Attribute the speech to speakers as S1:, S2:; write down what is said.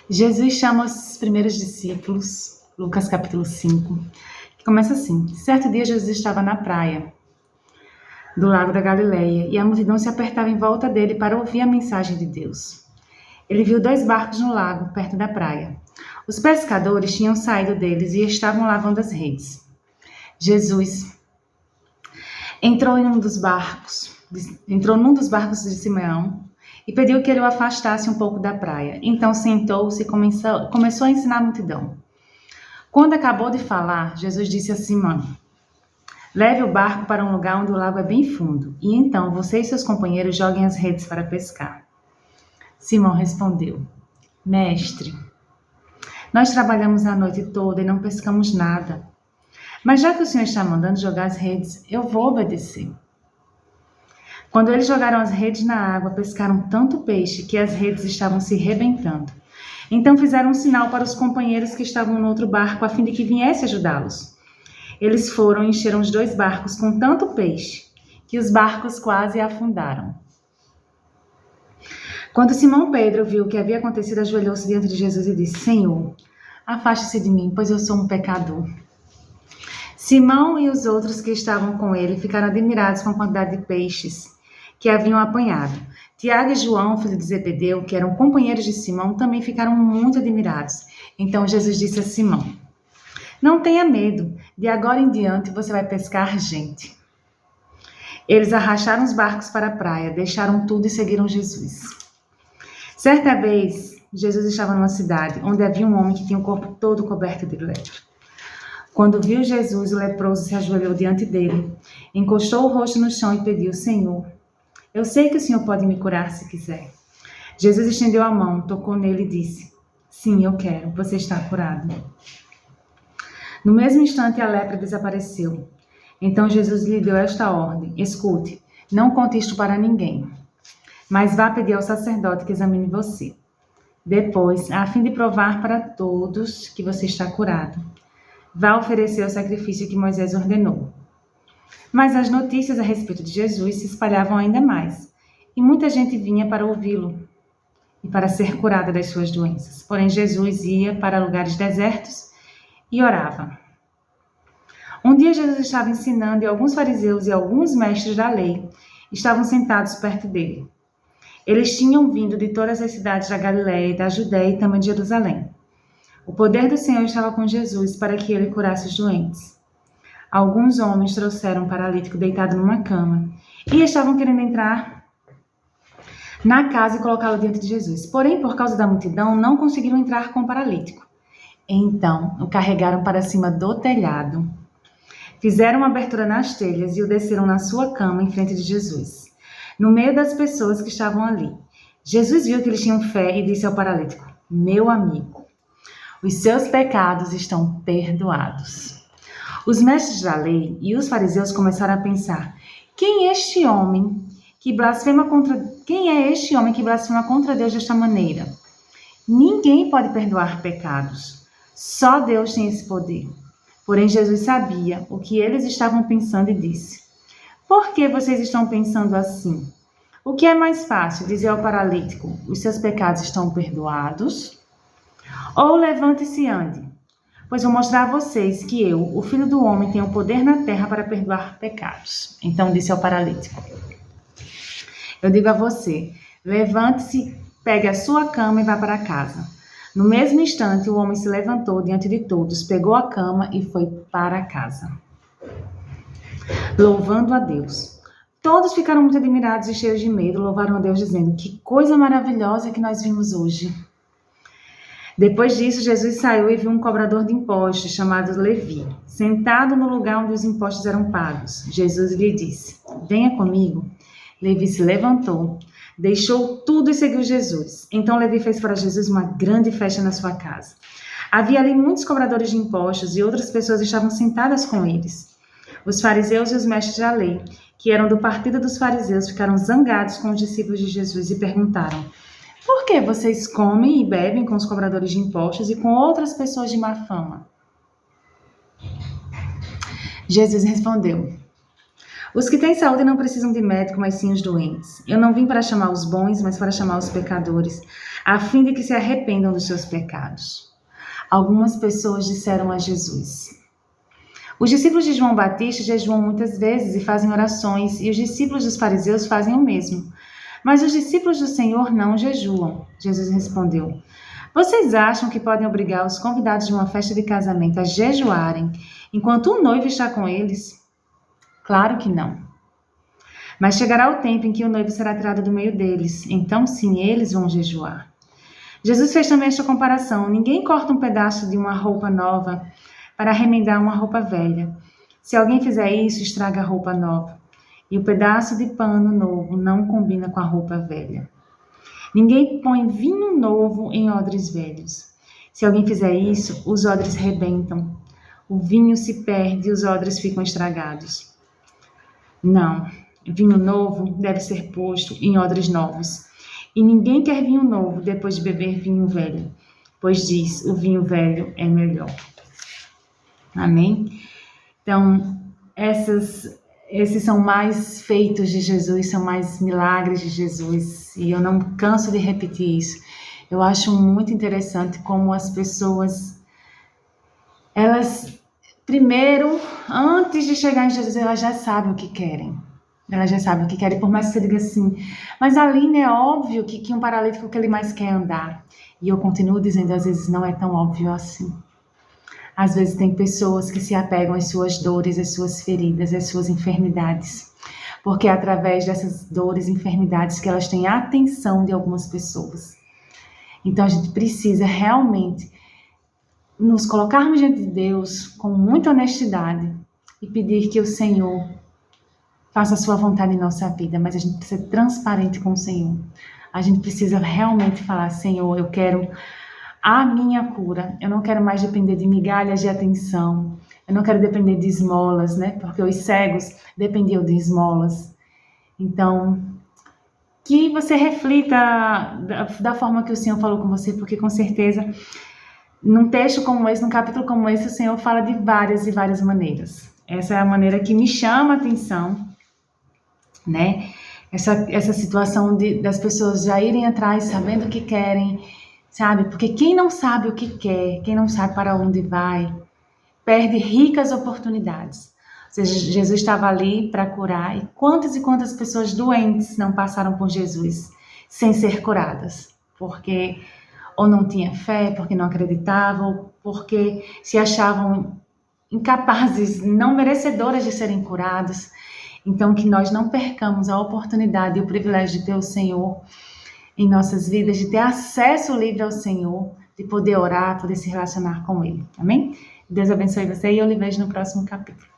S1: Jesus chama os primeiros discípulos, Lucas capítulo 5, que começa assim: certo dia Jesus estava na praia do lago da Galileia e a multidão se apertava em volta dele para ouvir a mensagem de Deus. Ele viu 2 barcos no lago, perto da praia. Os pescadores tinham saído deles e estavam lavando as redes. Jesus entrou num dos barcos de Simeão e pediu que ele o afastasse um pouco da praia. Então sentou-se e começou a ensinar a multidão. Quando acabou de falar, Jesus disse a Simão: leve o barco para um lugar onde o lago é bem fundo, e então você e seus companheiros joguem as redes para pescar. Simão respondeu: Mestre, nós trabalhamos a noite toda e não pescamos nada. Mas já que o Senhor está mandando jogar as redes, eu vou obedecer. Quando eles jogaram as redes na água, pescaram tanto peixe que as redes estavam se rebentando. Então fizeram um sinal para os companheiros que estavam no outro barco, a fim de que viesse ajudá-los. Eles foram e encheram os 2 barcos com tanto peixe que os barcos quase afundaram. Quando Simão Pedro viu o que havia acontecido, ajoelhou-se diante de Jesus e disse: Senhor, afaste-se de mim, pois eu sou um pecador. Simão e os outros que estavam com ele ficaram admirados com a quantidade de peixes que haviam apanhado. Tiago e João, filho de Zebedeu, que eram companheiros de Simão, também ficaram muito admirados. Então Jesus disse a Simão: não tenha medo, de agora em diante você vai pescar gente. Eles arrastaram os barcos para a praia, deixaram tudo e seguiram Jesus. Certa vez, Jesus estava numa cidade onde havia um homem que tinha o corpo todo coberto de lepra. Quando viu Jesus, o leproso se ajoelhou diante dele, encostou o rosto no chão e pediu: Senhor, eu sei que o Senhor pode me curar se quiser. Jesus estendeu a mão, tocou nele e disse: sim, eu quero, você está curado. No mesmo instante, a lepra desapareceu. Então Jesus lhe deu esta ordem: escute, não conte isto para ninguém, mas vá pedir ao sacerdote que examine você. Depois, a fim de provar para todos que você está curado, vá oferecer o sacrifício que Moisés ordenou. Mas as notícias a respeito de Jesus se espalhavam ainda mais, e muita gente vinha para ouvi-lo e para ser curada das suas doenças. Porém, Jesus ia para lugares desertos e orava. Um dia Jesus estava ensinando e alguns fariseus e alguns mestres da lei estavam sentados perto dele. Eles tinham vindo de todas as cidades da Galileia e da Judéia e também de Jerusalém. O poder do Senhor estava com Jesus para que ele curasse os doentes. Alguns homens trouxeram um paralítico deitado numa cama e estavam querendo entrar na casa e colocá-lo diante de Jesus. Porém, por causa da multidão, não conseguiram entrar com o paralítico. Então, o carregaram para cima do telhado, fizeram uma abertura nas telhas e o desceram na sua cama em frente de Jesus, no meio das pessoas que estavam ali. Jesus viu que eles tinham fé e disse ao paralítico: meu amigo, os seus pecados estão perdoados. Os mestres da lei e os fariseus começaram a pensar: quem é este homem que blasfema contra Deus desta maneira? Ninguém pode perdoar pecados. Só Deus tem esse poder. Porém, Jesus sabia o que eles estavam pensando e disse: por que vocês estão pensando assim? O que é mais fácil, dizer ao paralítico: os seus pecados estão perdoados? Ou levante-se e ande, pois vou mostrar a vocês que eu, o Filho do Homem, tenho poder na terra para perdoar pecados. Então disse ao paralítico: eu digo a você, levante-se, pegue a sua cama e vá para casa. No mesmo instante, o homem se levantou diante de todos, pegou a cama e foi para casa, louvando a Deus. Todos ficaram muito admirados e cheios de medo, louvaram a Deus dizendo: que coisa maravilhosa que nós vimos hoje. Depois disso, Jesus saiu e viu um cobrador de impostos, chamado Levi, sentado no lugar onde os impostos eram pagos. Jesus lhe disse: venha comigo. Levi se levantou, deixou tudo e seguiu Jesus. Então Levi fez para Jesus uma grande festa na sua casa. Havia ali muitos cobradores de impostos e outras pessoas estavam sentadas com eles. Os fariseus e os mestres da lei, que eram do partido dos fariseus, ficaram zangados com os discípulos de Jesus e perguntaram: por que vocês comem e bebem com os cobradores de impostos e com outras pessoas de má fama? Jesus respondeu: os que têm saúde não precisam de médico, mas sim os doentes. Eu não vim para chamar os bons, mas para chamar os pecadores. a fim de que se arrependam dos seus pecados. Algumas pessoas disseram a Jesus. Os discípulos de João Batista jejuam muitas vezes e fazem orações, e os discípulos dos fariseus fazem o mesmo. Mas os discípulos do Senhor não jejuam. Jesus respondeu: Vocês acham que podem obrigar os convidados de uma festa de casamento a jejuarem enquanto o noivo está com eles? Claro que não. Mas chegará o tempo em que o noivo será tirado do meio deles. Então, sim, eles vão jejuar. Jesus fez também esta comparação. Ninguém corta um pedaço de uma roupa nova para remendar uma roupa velha. Se alguém fizer isso, estraga a roupa nova. E o pedaço de pano novo não combina com a roupa velha. Ninguém põe vinho novo em odres velhos. Se alguém fizer isso, os odres rebentam. O vinho se perde e os odres ficam estragados. Não, vinho novo deve ser posto em odres novos. E ninguém quer vinho novo depois de beber vinho velho, pois diz, o vinho velho é melhor. Amém? Então, esses são mais feitos de Jesus, são mais milagres de Jesus, e eu não canso de repetir isso. Eu acho muito interessante como as pessoas, elas, primeiro, antes de chegar em Jesus, elas já sabem o que querem. Elas já sabem o que querem, por mais que você diga assim, mas Aline, é óbvio que um paralítico, o que ele mais quer é andar. E eu continuo dizendo, às vezes não é tão óbvio assim. Às vezes tem pessoas que se apegam às suas dores, às suas feridas, às suas enfermidades. Porque é através dessas dores e enfermidades que elas têm a atenção de algumas pessoas. Então a gente precisa realmente nos colocarmos diante de Deus com muita honestidade e pedir que o Senhor faça a sua vontade em nossa vida, mas a gente precisa ser transparente com o Senhor. A gente precisa realmente falar, Senhor, eu quero a minha cura. Eu não quero mais depender de migalhas de atenção. Eu não quero depender de esmolas, né? Porque os cegos dependiam de esmolas. Então, que você reflita da forma que o Senhor falou com você, porque com certeza, num texto como esse, num capítulo como esse, o Senhor fala de várias e várias maneiras. Essa é a maneira que me chama a atenção, né? Essa situação das pessoas já irem atrás sabendo o que querem, sabe? Porque quem não sabe o que quer, quem não sabe para onde vai, perde ricas oportunidades. Ou seja, Jesus estava ali para curar, e quantas pessoas doentes não passaram por Jesus sem ser curadas? Porque ou não tinha fé, porque não acreditavam, porque se achavam incapazes, não merecedoras de serem curadas. Então, que nós não percamos a oportunidade e o privilégio de ter o Senhor em nossas vidas, de ter acesso livre ao Senhor, de poder orar, poder se relacionar com Ele. Amém? Deus abençoe você e eu lhe vejo no próximo capítulo.